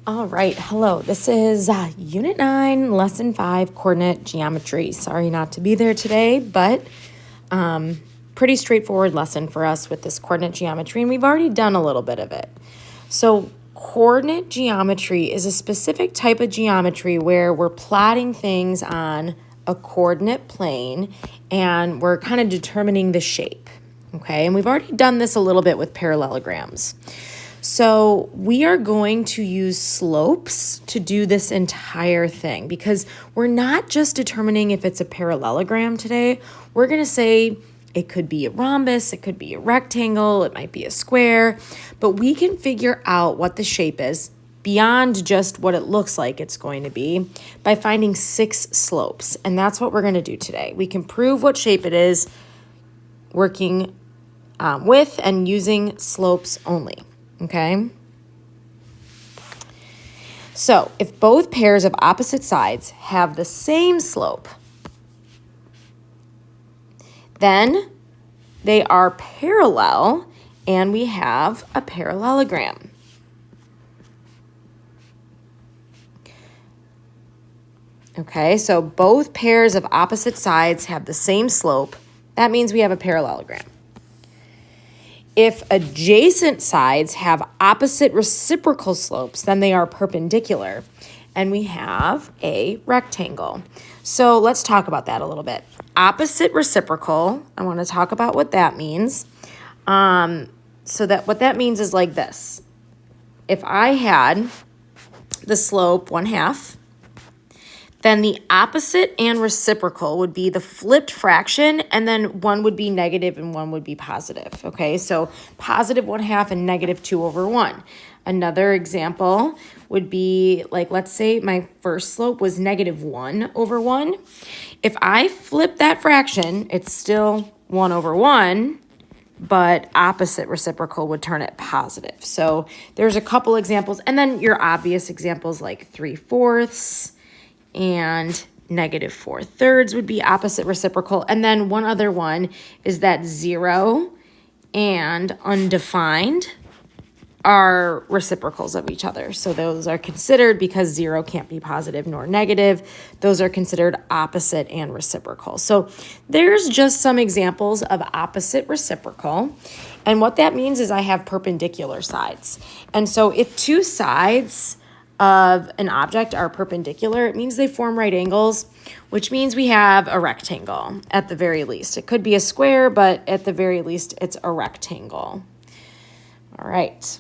All right, hello. This is Unit 9, Lesson 5, Coordinate Geometry. Sorry not to be there today, but pretty straightforward lesson for us with this coordinate geometry, and we've already done a little bit of it. So coordinate geometry is a specific type of geometry where we're plotting things on a coordinate plane, and we're kind of determining the shape, okay? And we've already done this a little bit with parallelograms. So we are going to use slopes to do this entire thing because we're not just determining if it's a parallelogram today. We're going to say it could be a rhombus, it could be a rectangle, it might be a square, but we can figure out what the shape is beyond just what it looks like it's going to be by finding 6 slopes. And that's what we're going to do today. We can prove what shape it is working with and using slopes only. Okay, so if both pairs of opposite sides have the same slope, then they are parallel and we have a parallelogram. Okay, so both pairs of opposite sides have the same slope. That means we have a parallelogram. If adjacent sides have opposite reciprocal slopes, then they are perpendicular, and we have a rectangle. So let's talk about that a little bit. Opposite reciprocal, I want to talk about what that means. What that means is like this. If I had the slope 1/2, then the opposite and reciprocal would be the flipped fraction, and then one would be negative and one would be positive, okay? So positive 1/2 and negative 2/1. Another example would be, like, let's say my first slope was negative 1/1. If I flip that fraction, it's still 1/1, but opposite reciprocal would turn it positive. So there's a couple examples, and then your obvious examples like 3/4 and negative 4/3 would be opposite reciprocal. And then one other one is that 0 and undefined are reciprocals of each other. So those are considered, because 0 can't be positive nor negative, those are considered opposite and reciprocal. So there's just some examples of opposite reciprocal. And what that means is I have perpendicular sides. And so if two sides of an object are perpendicular, it means they form right angles, which means we have a rectangle at the very least. It could be a square, but at the very least, it's a rectangle. All right.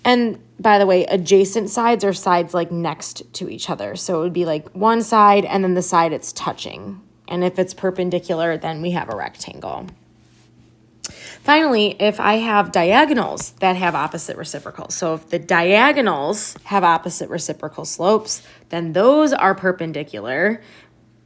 And by the way, adjacent sides are sides like next to each other. So it would be like one side and then the side it's touching. And if it's perpendicular, then we have a rectangle. Finally, if I have diagonals that have opposite reciprocals, so if the diagonals have opposite reciprocal slopes, then those are perpendicular.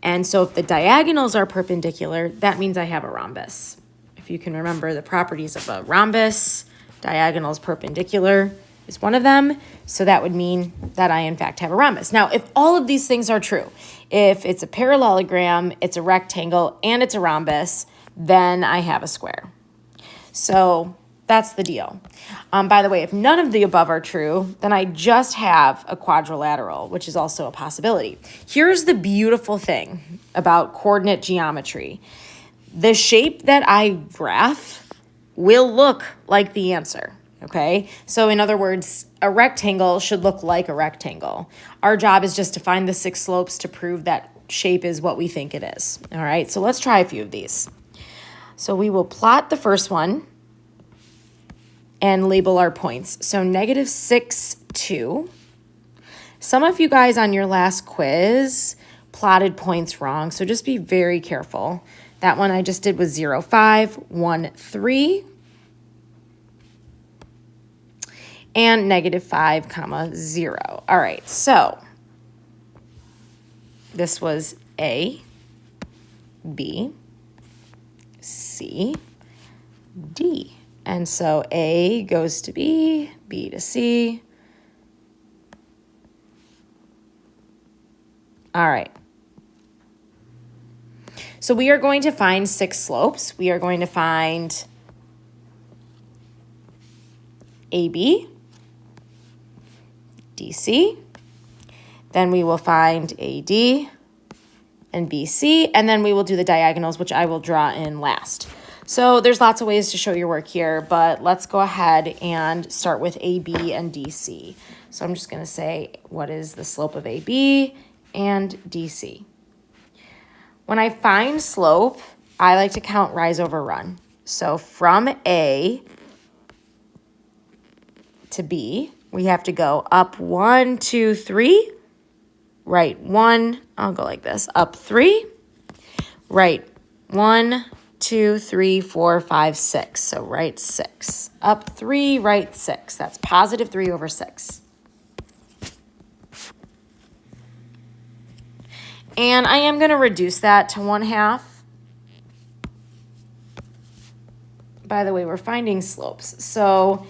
And so if the diagonals are perpendicular, that means I have a rhombus. If you can remember the properties of a rhombus, diagonals perpendicular is one of them. So that would mean that I, in fact, have a rhombus. Now, if all of these things are true, if it's a parallelogram, it's a rectangle, and it's a rhombus, then I have a square. So that's the deal. By the way, if none of the above are true, then I just have a quadrilateral, which is also a possibility. Here's the beautiful thing about coordinate geometry. The shape that I graph will look like the answer, okay? So in other words, a rectangle should look like a rectangle. Our job is just to find the 6 slopes to prove that shape is what we think it is. All right, so let's try a few of these. So we will plot the first one and label our points. So -6, 2. Some of you guys on your last quiz plotted points wrong, so just be very careful. That one I just did was 0, 5, 1, 3, and -5, 0. All right, so this was A, B, C, D. And so A goes to B, B to C. All right. So we are going to find 6 slopes. We are going to find AB, DC. Then we will find AD and BC, and then we will do the diagonals, which I will draw in last. So there's lots of ways to show your work here, but let's go ahead and start with AB and DC. So I'm just going to say, what is the slope of AB and DC? When I find slope, I like to count rise over run. So from A to B, we have to go up 1, 2, 3, right 1, I'll go like this, up 3, right 1, 2, 3, 4, 5, 6. So right 6. Up 3, right 6. That's positive 3 over 6. And I am going to reduce that to 1/2. By the way, we're finding slopes. So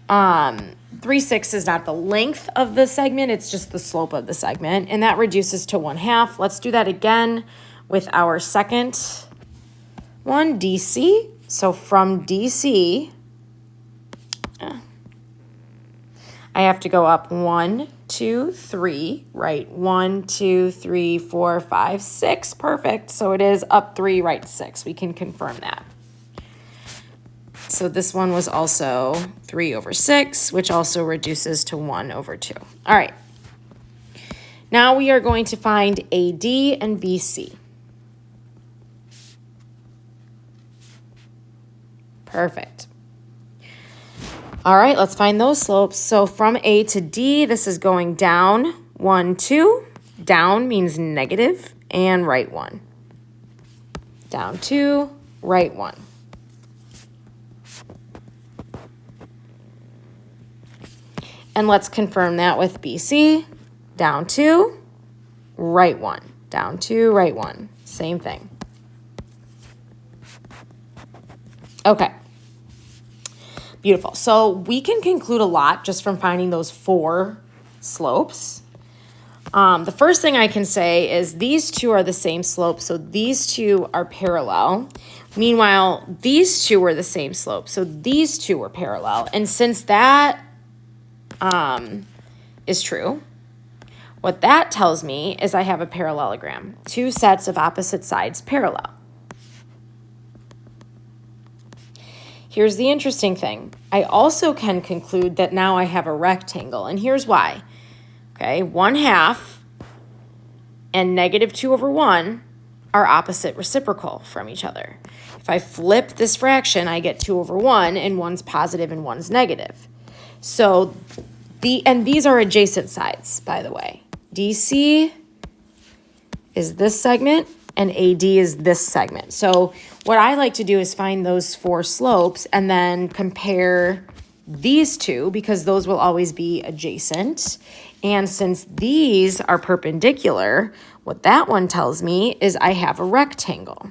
3/6 is not the length of the segment, it's just the slope of the segment. And that reduces to 1/2. Let's do that again with our second one, DC. So from DC, I have to go up 1, 2, 3, right? 1, 2, 3, 4, 5, 6. Perfect. So it is up 3, right 6. We can confirm that. So this one was also 3 over 6, which also reduces to 1 over 2. All right. Now we are going to find AD and BC. Perfect. All right, let's find those slopes. So from A to D, this is going down 1, 2. Down means negative, and right 1. Down 2, right 1. And let's confirm that with BC. Down 2, right 1. Down 2, right 1. Same thing. Okay. Beautiful. So we can conclude a lot just from finding those 4 slopes. The first thing I can say is these two are the same slope, so these two are parallel. Meanwhile, these two were the same slope, so these two were parallel. And since that is true, what that tells me is I have a parallelogram. 2 sets of opposite sides parallel. Here's the interesting thing. I also can conclude that now I have a rectangle, and here's why. Okay, 1/2 and negative 2 over 1 are opposite reciprocal from each other. If I flip this fraction, I get 2 over 1, and one's positive and one's negative. So, and these are adjacent sides, by the way. DC is this segment, and AD is this segment. So what I like to do is find those 4 slopes and then compare these two, because those will always be adjacent. And since these are perpendicular, what that one tells me is I have a rectangle.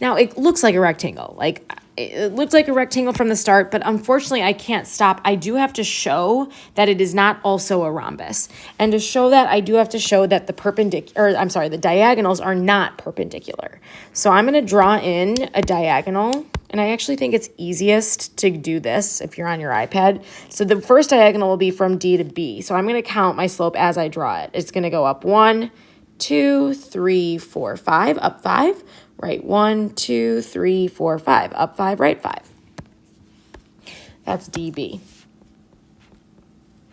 Now, it looks like a rectangle. Like, it looked like a rectangle from the start, but unfortunately, I can't stop. I do have to show that it is not also a rhombus. And to show that, I do have to show that the diagonals are not perpendicular. So I'm going to draw in a diagonal, and I actually think it's easiest to do this if you're on your iPad. So the first diagonal will be from D to B. So I'm going to count my slope as I draw it. It's going to go up 1, 2, 3, 4, 5, up 5. Right 1, 2, 3, 4, 5. Up 5, right 5. That's DB.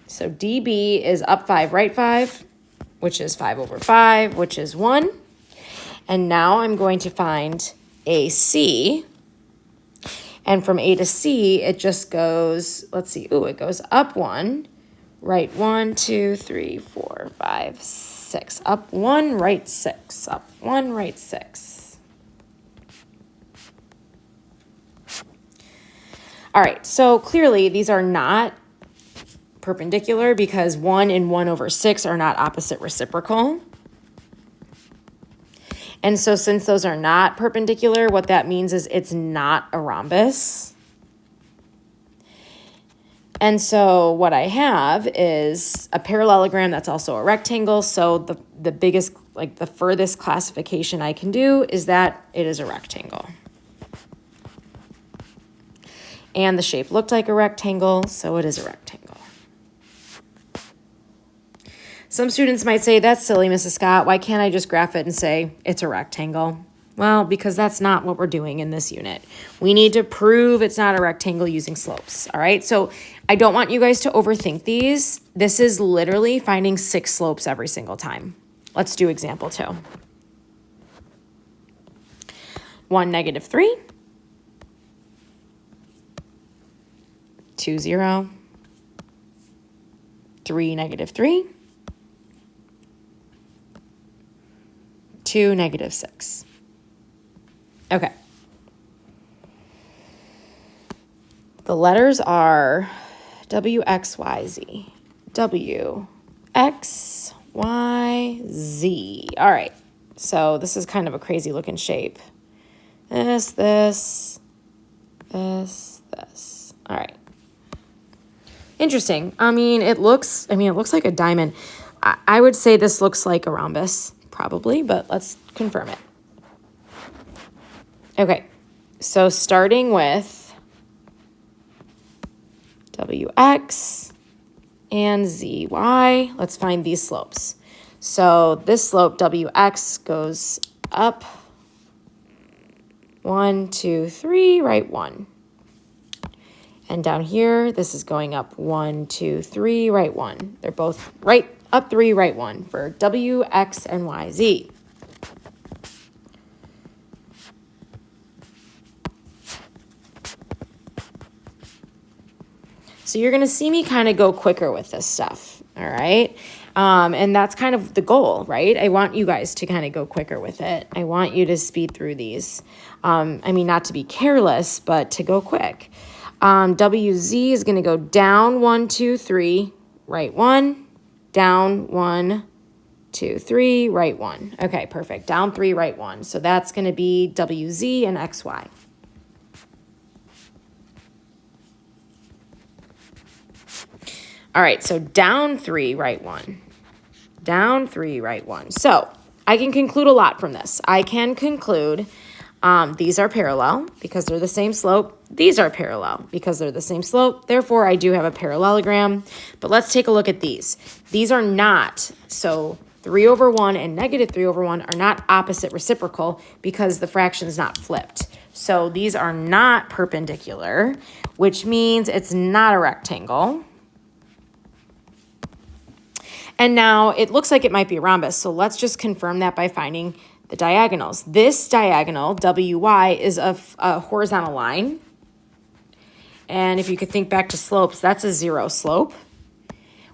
So DB is up 5, right 5, which is 5 over 5, which is 1. And now I'm going to find AC. And from A to C, it just goes, let's see, it goes up 1, right 1, 2, 3, 4, 5, 6. Up 1, right 6. Up 1, right 6. All right, so clearly these are not perpendicular because 1 and 1 over 6 are not opposite reciprocal. And so since those are not perpendicular, what that means is it's not a rhombus. And so what I have is a parallelogram that's also a rectangle. So the biggest, like the furthest classification I can do is that it is a rectangle. And the shape looked like a rectangle, so it is a rectangle. Some students might say, that's silly, Mrs. Scott. Why can't I just graph it and say it's a rectangle? Well, because that's not what we're doing in this unit. We need to prove it's not a rectangle using slopes, all right? So I don't want you guys to overthink these. This is literally finding 6 slopes every single time. Let's do example 2. 1, -3. 2, 0. 3, -3. 2, -6. Okay. The letters are W, X, Y, Z. W, X, Y, Z. All right. So this is kind of a crazy looking shape. This. All right. Interesting. It looks like a diamond. I would say this looks like a rhombus, probably, but let's confirm it. Okay, so starting with WX and ZY, let's find these slopes. So this slope, WX, goes up 1, 2, 3, right 1. And down here, this is going up 1, 2, 3, right 1. They're both right up 3, right 1 for W, X, and Y, Z. So you're going to see me kind of go quicker with this stuff, all right? And that's kind of the goal, right? I want you guys to kind of go quicker with it. I want you to speed through these. Not to be careless, but to go quick. WZ is going to go down 1, 2, 3, right 1, down 1, 2, 3, right 1. Okay, perfect. Down 3, right 1. So that's going to be WZ and XY. All right, so down 3, right 1. Down 3, right 1. So I can conclude a lot from this. I can conclude these are parallel because they're the same slope. These are parallel because they're the same slope. Therefore, I do have a parallelogram. But let's take a look at these. These are not, so 3/1 and -3/1 are not opposite reciprocal because the fraction is not flipped. So these are not perpendicular, which means it's not a rectangle. And now it looks like it might be a rhombus, so let's just confirm that by finding the diagonals. This diagonal, WY, is a horizontal line. And if you could think back to slopes, that's a 0 slope.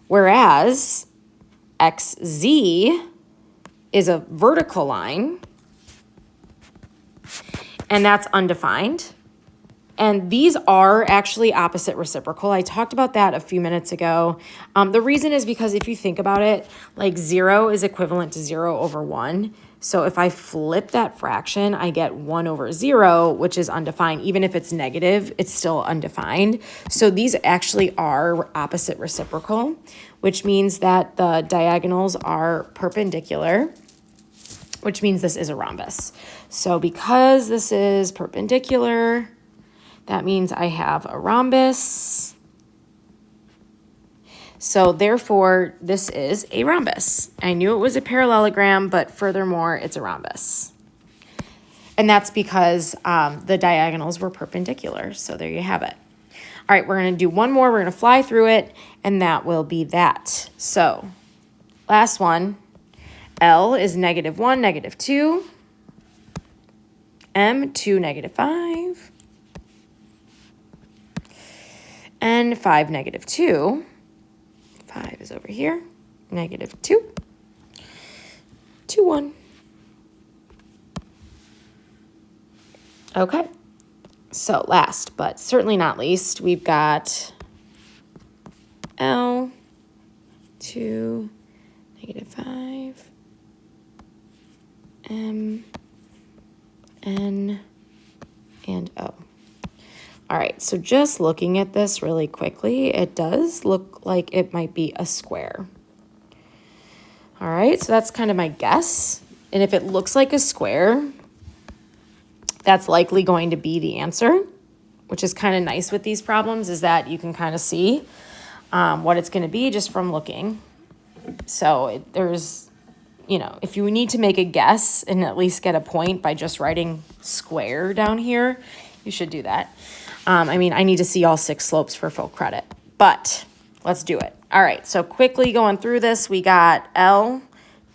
Whereas XZ is a vertical line, and that's undefined. And these are actually opposite reciprocal. I talked about that a few minutes ago. The reason is because if you think about it, like 0 is equivalent to 0/1. So if I flip that fraction, I get 1/0, which is undefined. Even if it's negative, it's still undefined. So these actually are opposite reciprocal, which means that the diagonals are perpendicular, which means this is a rhombus. So because this is perpendicular, that means I have a rhombus. So therefore, this is a rhombus. I knew it was a parallelogram, but furthermore, it's a rhombus. And that's because the diagonals were perpendicular. So there you have it. All right, we're going to do one more. We're going to fly through it, and that will be that. So last one, L is -1, -2, M, 2, -5, and 5, -2. 5 is over here, -2, 2, 1. Okay, so last but certainly not least, we've got L, 2, -5, M, N, and O. All right, so just looking at this really quickly, it does look like it might be a square. All right, so that's kind of my guess. And if it looks like a square, that's likely going to be the answer. which is kind of nice with these problems, is that you can kind of see what it's going to be just from looking. So there's, you know, if you need to make a guess and at least get a point by just writing square down here, you should do that. I mean, I need to see all 6 slopes for full credit, but let's do it. All right, so quickly going through this, we got L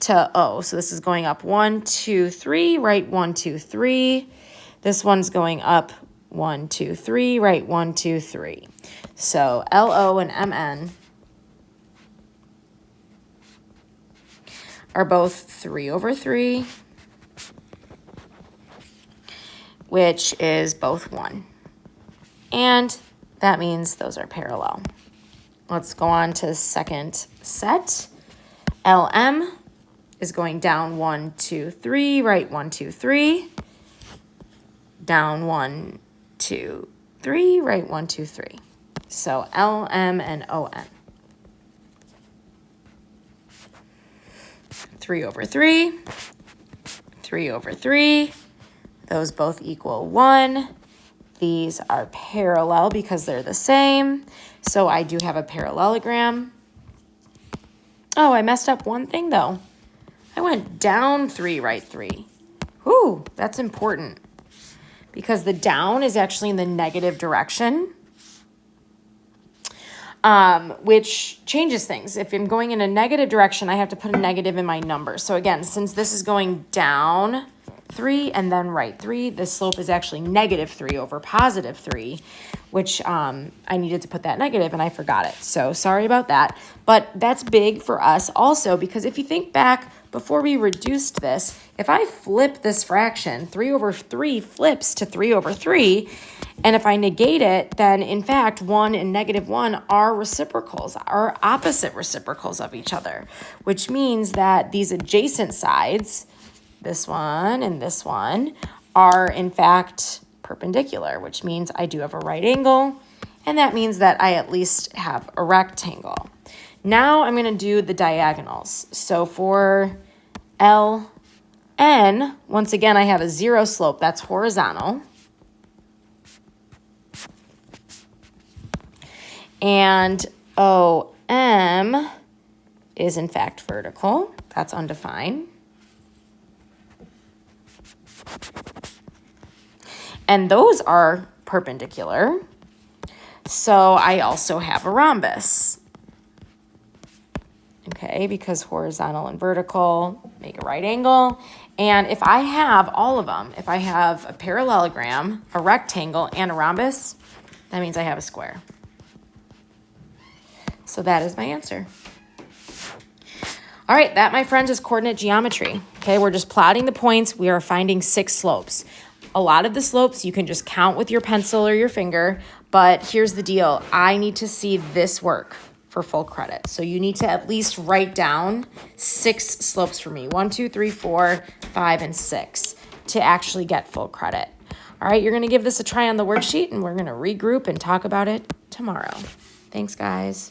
to O. So this is going up 1, 2, 3, right 1, 2, 3. This one's going up 1, 2, 3, right 1, 2, 3. So LO and MN are both 3 over 3, which is both 1. And that means those are parallel. Let's go on to the second set. LM is going down 1, 2, 3, right 1, 2, 3. Down 1, 2, 3, right 1, 2, 3. So LM and ON. 3 over 3, 3 over 3. Those both equal 1. These are parallel because they're the same. So I do have a parallelogram. Oh, I messed up one thing though. I went down 3, right 3. Whew, that's important. Because the down is actually in the negative direction, which changes things. If I'm going in a negative direction, I have to put a negative in my number. So again, since this is going down 3 and then right 3, the slope is actually negative 3 over positive 3, which I needed to put that negative and I forgot it. So sorry about that. But that's big for us also because if you think back before we reduced this, if I flip this fraction, 3 over 3 flips to 3 over 3, and if I negate it, then in fact 1 and negative 1 are reciprocals, are opposite reciprocals of each other, which means that these adjacent sides, this one and this one, are in fact perpendicular, which means I do have a right angle, and that means that I at least have a rectangle. Now I'm going to do the diagonals. So for LN, once again, I have a 0 slope. That's horizontal. And OM is in fact vertical. That's undefined. And those are perpendicular. So I also have a rhombus. Okay, because horizontal and vertical make a right angle. And if I have all of them, if I have a parallelogram, a rectangle, and a rhombus, that means I have a square. So that is my answer. All right, that, my friends, is coordinate geometry. Okay, we're just plotting the points. We are finding 6 slopes. A lot of the slopes you can just count with your pencil or your finger, but here's the deal. I need to see this work for full credit. So you need to at least write down 6 slopes for me. 1, 2, 3, 4, 5, and 6 to actually get full credit. All right, you're going to give this a try on the worksheet, and we're going to regroup and talk about it tomorrow. Thanks, guys.